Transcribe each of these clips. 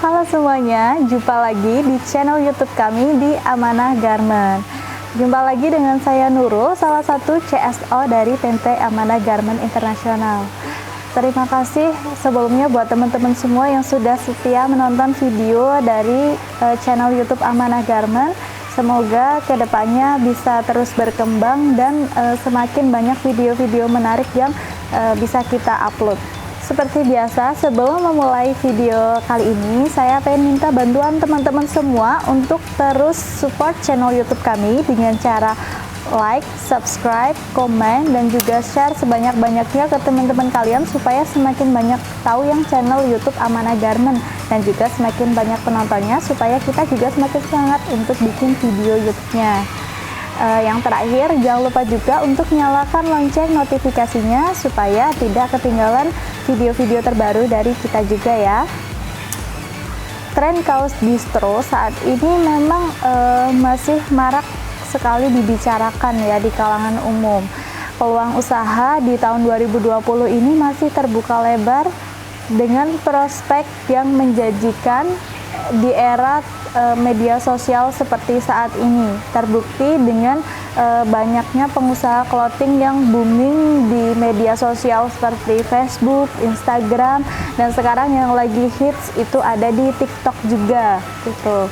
Halo semuanya, jumpa lagi di channel YouTube kami di Amanah Garment. Jumpa lagi dengan saya Nurul, salah satu CSO dari PT Amanah Garment Internasional. Terima kasih sebelumnya buat teman-teman semua yang sudah setia menonton video dari channel YouTube Amanah Garment. Semoga kedepannya bisa terus berkembang dan semakin banyak video-video menarik yang bisa kita upload. Seperti biasa, sebelum memulai video kali ini, saya pengen minta bantuan teman-teman semua untuk terus support channel YouTube kami dengan cara like, subscribe, komen, dan juga share sebanyak-banyaknya ke teman-teman kalian supaya semakin banyak tahu yang channel YouTube Amanah Garment dan juga semakin banyak penontonnya supaya kita juga semakin semangat untuk bikin video YouTube-nya. Yang terakhir, jangan lupa juga untuk nyalakan lonceng notifikasinya supaya tidak ketinggalan video-video terbaru dari kita juga ya. Tren kaos distro saat ini memang masih marak sekali dibicarakan ya di kalangan umum. Peluang usaha di tahun 2020 ini masih terbuka lebar dengan prospek yang menjanjikan di era media sosial seperti saat ini. Terbukti dengan banyaknya pengusaha clothing yang booming di media sosial seperti Facebook, Instagram, dan sekarang yang lagi hits itu ada di TikTok juga gitu.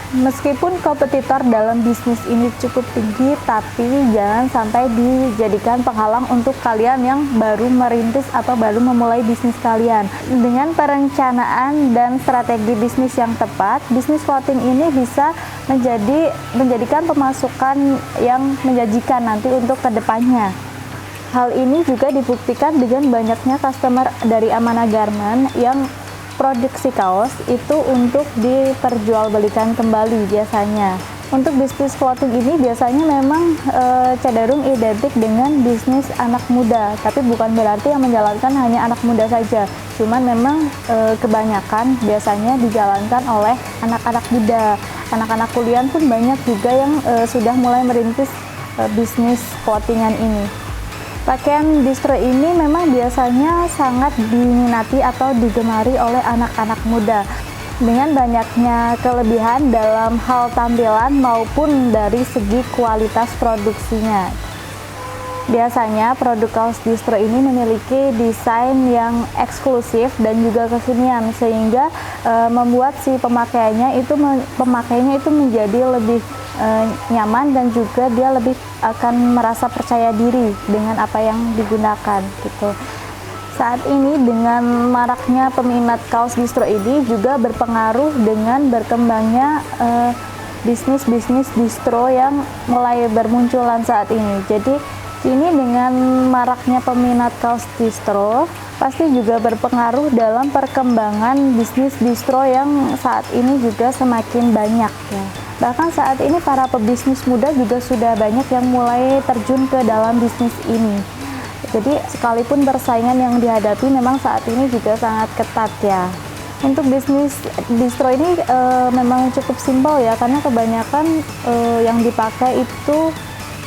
Meskipun kompetitor dalam bisnis ini cukup tinggi, tapi jangan sampai dijadikan penghalang untuk kalian yang baru merintis atau baru memulai bisnis kalian. Dengan perencanaan dan strategi bisnis yang tepat, bisnis clothing ini bisa menjadikan pemasukan yang menjanjikan nanti untuk kedepannya. Hal ini juga dibuktikan dengan banyaknya customer dari Amanah Garment yang produksi kaos itu untuk diperjualbelikan kembali biasanya. Untuk bisnis clothing ini biasanya memang cenderung identik dengan bisnis anak muda, tapi bukan berarti yang menjalankan hanya anak muda saja. Cuman memang kebanyakan biasanya dijalankan oleh anak-anak muda. Anak-anak kuliah pun banyak juga yang sudah mulai merintis bisnis clothingan ini. Pakaian distro ini memang biasanya sangat diminati atau digemari oleh anak-anak muda dengan banyaknya kelebihan dalam hal tampilan maupun dari segi kualitas produksinya. Biasanya produk kaos distro ini memiliki desain yang eksklusif dan juga kekinian sehingga membuat si pemakainya itu menjadi lebih nyaman dan juga dia lebih akan merasa percaya diri dengan apa yang digunakan gitu. Saat ini dengan maraknya peminat kaos distro ini juga berpengaruh dengan berkembangnya bisnis-bisnis distro yang mulai bermunculan saat ini. Jadi ini dengan maraknya peminat kaos distro pasti juga berpengaruh dalam perkembangan bisnis distro yang saat ini juga semakin banyak ya. Bahkan saat ini para pebisnis muda juga sudah banyak yang mulai terjun ke dalam bisnis ini. Jadi sekalipun persaingan yang dihadapi memang saat ini juga sangat ketat ya. Untuk bisnis distro ini memang cukup simpel ya, karena kebanyakan yang dipakai itu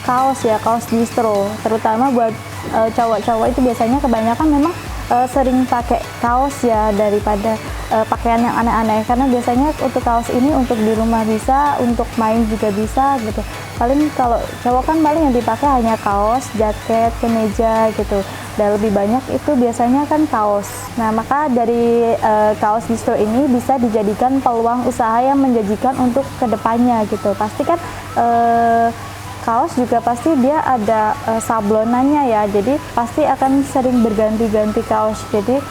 kaos ya, kaos distro. Terutama buat cowok-cowok itu biasanya kebanyakan memang sering pakai kaos ya daripada pakaian yang aneh-aneh, karena biasanya untuk kaos ini untuk di rumah bisa, untuk main juga bisa gitu. Paling kalau cowok kan paling yang dipakai hanya kaos, jaket, kemeja gitu, dan lebih banyak itu biasanya kan kaos. Nah maka dari kaos distro ini bisa dijadikan peluang usaha yang menjanjikan untuk kedepannya gitu. Pasti kan kaos juga pasti dia ada sablonannya ya, jadi pasti akan sering berganti-ganti kaos. Jadi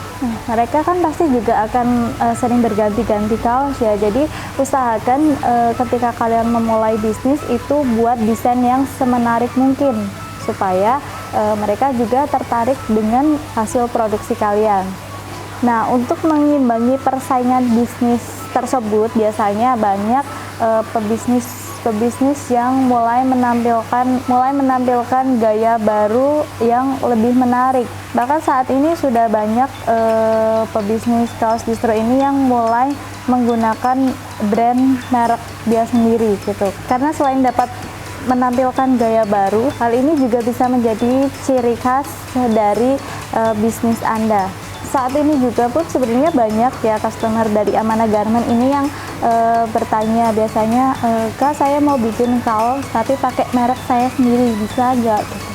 mereka kan pasti juga akan sering berganti-ganti kaos ya. Jadi usahakan ketika kalian memulai bisnis itu buat desain yang semenarik mungkin supaya mereka juga tertarik dengan hasil produksi kalian. Nah, untuk mengimbangi persaingan bisnis tersebut biasanya banyak pebisnis yang mulai menampilkan gaya baru yang lebih menarik. Bahkan saat ini sudah banyak pebisnis kaos distro ini yang mulai menggunakan brand merek dia sendiri gitu. Karena selain dapat menampilkan gaya baru, hal ini juga bisa menjadi ciri khas dari bisnis Anda. saat ini juga pun sebenarnya banyak ya customer dari Amanah Garment ini yang bertanya biasanya, Kak, saya mau bikin kaos tapi pakai merek saya sendiri, bisa nggak gitu.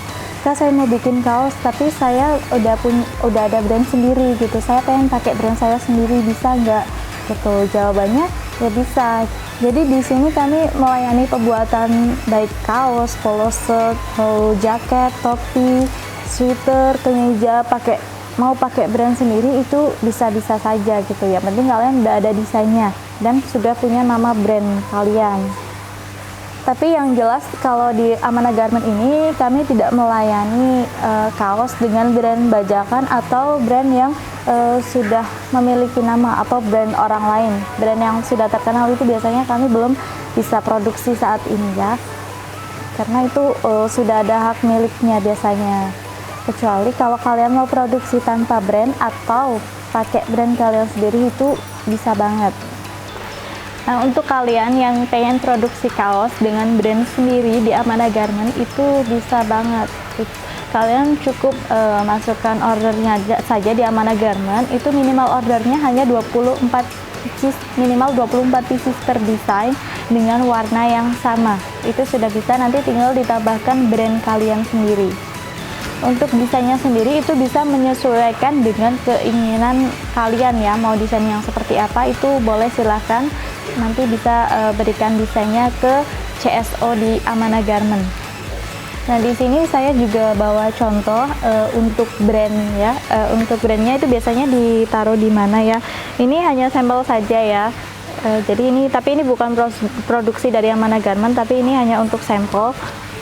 Kak, saya mau bikin kaos tapi saya udah ada brand sendiri gitu, saya pengen pakai brand saya sendiri, bisa nggak gitu. Jawabannya ya bisa. Jadi di sini kami melayani pembuatan baik kaos, polo shirt, jaket, topi, sweater, kemeja, mau pakai brand sendiri itu bisa-bisa saja gitu ya. Penting kalian udah ada desainnya dan sudah punya nama brand kalian. Tapi yang jelas kalau di Amanah Garment ini kami tidak melayani kaos dengan brand bajakan atau brand yang sudah memiliki nama atau brand orang lain. Brand yang sudah terkenal itu biasanya kami belum bisa produksi saat ini ya. Karena itu sudah ada hak miliknya biasanya. Kecuali kalau kalian mau produksi tanpa brand atau pakai brand kalian sendiri itu bisa banget. Nah, untuk kalian yang pengen produksi kaos dengan brand sendiri di Amanah Garment itu bisa banget. Kalian cukup masukkan ordernya saja di Amanah Garment, itu minimal ordernya hanya 24 pieces, minimal 24 pieces per desain dengan warna yang sama. Itu sudah bisa, nanti tinggal ditambahkan brand kalian sendiri. Untuk desainnya sendiri itu bisa menyesuaikan dengan keinginan kalian ya, mau desain yang seperti apa itu boleh, silahkan nanti bisa berikan desainnya ke CSO di Amanah Garment. Nah, di sini saya juga bawa contoh untuk brand ya. Untuk brandnya itu biasanya ditaruh di mana ya. Ini hanya sampel saja ya. Jadi tapi ini bukan produksi dari Amanah Garment, tapi ini hanya untuk sampel.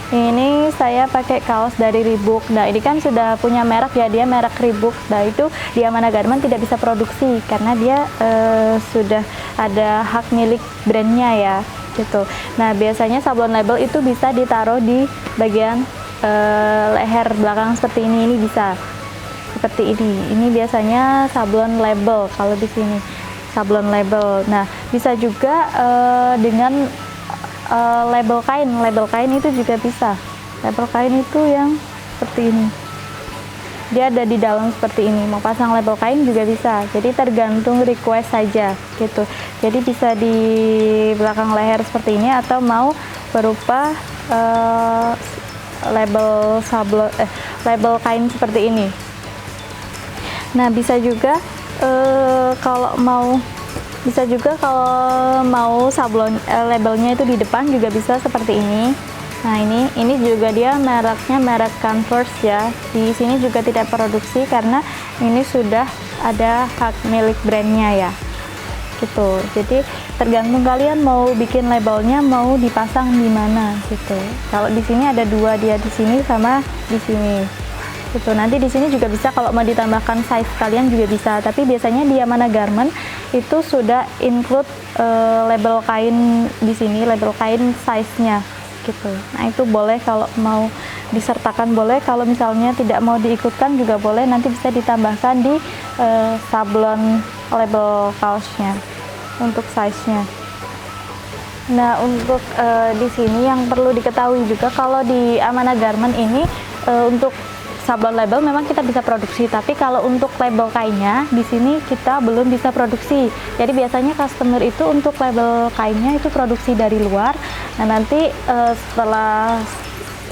Ini saya pakai kaos dari Reebok. Nah, ini kan sudah punya merek ya, dia merek Reebok. Nah, itu di Amanah Garment tidak bisa produksi karena dia sudah ada hak milik brandnya ya, gitu. Nah, biasanya sablon label itu bisa ditaruh di bagian leher belakang seperti ini bisa. Seperti ini. Ini biasanya sablon label kalau di sini. Sablon label. Nah, bisa juga dengan label kain itu juga bisa. Label kain itu yang seperti ini, dia ada di dalam seperti ini. Mau pasang label kain juga bisa, jadi tergantung request saja gitu. Jadi bisa di belakang leher seperti ini atau mau berupa label kain seperti ini. Nah, bisa juga kalau mau sablon labelnya itu di depan juga bisa seperti ini. Nah, ini juga dia mereknya merek Converse ya. Di sini juga tidak produksi karena ini sudah ada hak milik brandnya ya. Gitu. Jadi tergantung kalian mau bikin labelnya mau dipasang di mana gitu. Kalau di sini ada dua, dia di sini sama di sini. Gitu. Nanti di sini juga bisa kalau mau ditambahkan size kalian juga bisa, tapi biasanya di Amanah Garment itu sudah include label kain di sini, label kain size-nya gitu. Nah, itu boleh kalau mau disertakan boleh, kalau misalnya tidak mau diikutkan juga boleh, nanti bisa ditambahkan di sablon label kaosnya untuk size-nya. Nah, untuk di sini yang perlu diketahui juga kalau di Amanah Garment ini untuk sablon label memang kita bisa produksi, tapi kalau untuk label kainnya di sini kita belum bisa produksi. Jadi biasanya customer itu untuk label kainnya itu produksi dari luar. Nah, nanti setelah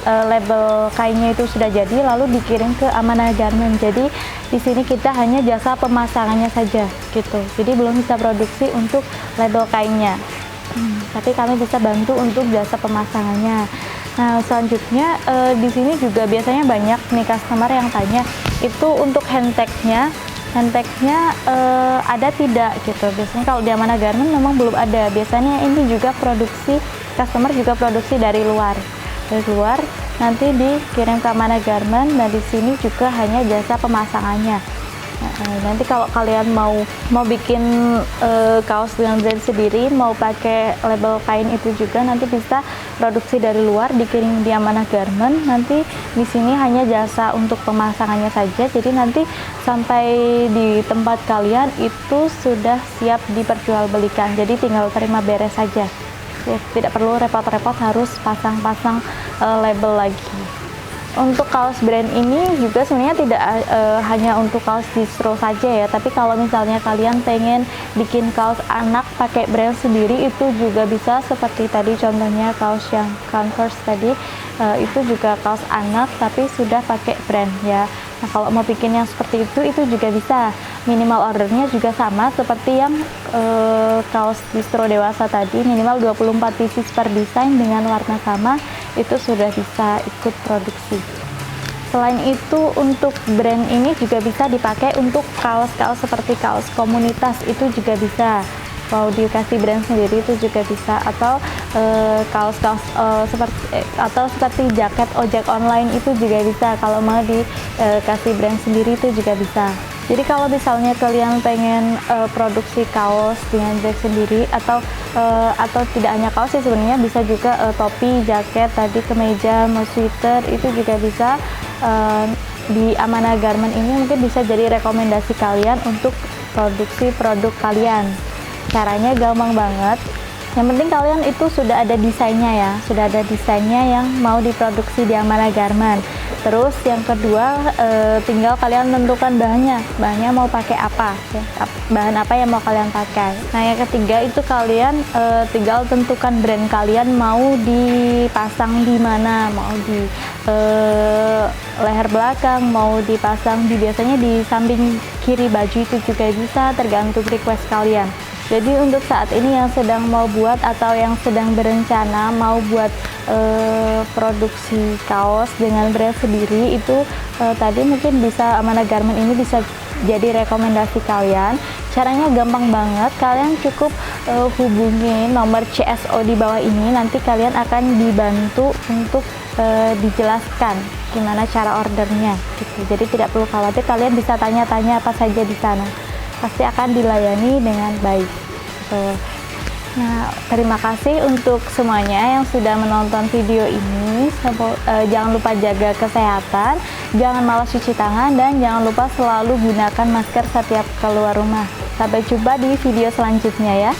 label kainnya itu sudah jadi lalu dikirim ke Amanah Garment. Jadi di sini kita hanya jasa pemasangannya saja gitu. Jadi belum bisa produksi untuk label kainnya. Tapi kami bisa bantu untuk jasa pemasangannya. Nah, selanjutnya di sini juga biasanya banyak nih customer yang tanya itu untuk handtagnya ada tidak gitu. Biasanya kalau di Amanah Garment memang belum ada. Biasanya ini juga produksi, customer juga produksi dari luar nanti dikirim ke Amanah Garment. Nah, di sini juga hanya jasa pemasangannya. Nanti kalau kalian mau bikin kaos dengan brand sendiri, mau pakai label kain itu juga nanti bisa produksi dari luar, dikirim di Amanah Garment. Nanti di sini hanya jasa untuk pemasangannya saja. Jadi nanti sampai di tempat kalian itu sudah siap diperjualbelikan. Jadi tinggal terima beres saja. Ya, tidak perlu repot-repot harus pasang-pasang label lagi. Untuk kaos brand ini juga sebenarnya tidak hanya untuk kaos distro saja ya, tapi kalau misalnya kalian pengen bikin kaos anak pakai brand sendiri itu juga bisa, seperti tadi contohnya kaos yang Converse tadi, itu juga kaos anak tapi sudah pakai brand ya. Nah, kalau mau bikin yang seperti itu juga bisa. Minimal ordernya juga sama seperti yang kaos distro dewasa tadi, minimal 24 pieces per desain dengan warna sama, itu sudah bisa ikut produksi. Selain itu, untuk brand ini juga bisa dipakai untuk kaos-kaos seperti kaos komunitas, itu juga bisa. Mau dikasih brand sendiri itu juga bisa, atau kaos-kaos seperti jaket ojek online itu juga bisa. Kalau mau dikasih brand sendiri itu juga bisa. Jadi kalau misalnya kalian pengen produksi kaos dengan brand sendiri, atau tidak hanya kaos sih sebenarnya, bisa juga topi, jaket, tadi kemeja, mau sweater, itu juga bisa. Di Amanah Garment ini mungkin bisa jadi rekomendasi kalian untuk produksi produk kalian. Caranya gampang banget. Yang penting kalian itu sudah ada desainnya ya, sudah ada desainnya yang mau diproduksi di Amanah Garment. Terus yang kedua, tinggal kalian tentukan bahannya mau pakai apa ya, bahan apa yang mau kalian pakai. Nah yang ketiga itu kalian tinggal tentukan brand kalian mau dipasang di mana, mau di leher belakang, mau dipasang biasanya di samping kiri baju, itu juga bisa, tergantung request kalian. Jadi untuk saat ini yang sedang mau buat atau yang sedang berencana mau buat produksi kaos dengan brand sendiri, itu tadi mungkin bisa Amanah Garment ini bisa jadi rekomendasi kalian. Caranya gampang banget, kalian cukup hubungi nomor CSO di bawah ini, nanti kalian akan dibantu untuk dijelaskan gimana cara ordernya gitu. Jadi tidak perlu khawatir, kalian bisa tanya-tanya apa saja di sana, pasti akan dilayani dengan baik. Nah, terima kasih untuk semuanya yang sudah menonton video ini. Jangan lupa jaga kesehatan, jangan malas cuci tangan, dan jangan lupa selalu gunakan masker setiap keluar rumah. Sampai jumpa di video selanjutnya ya.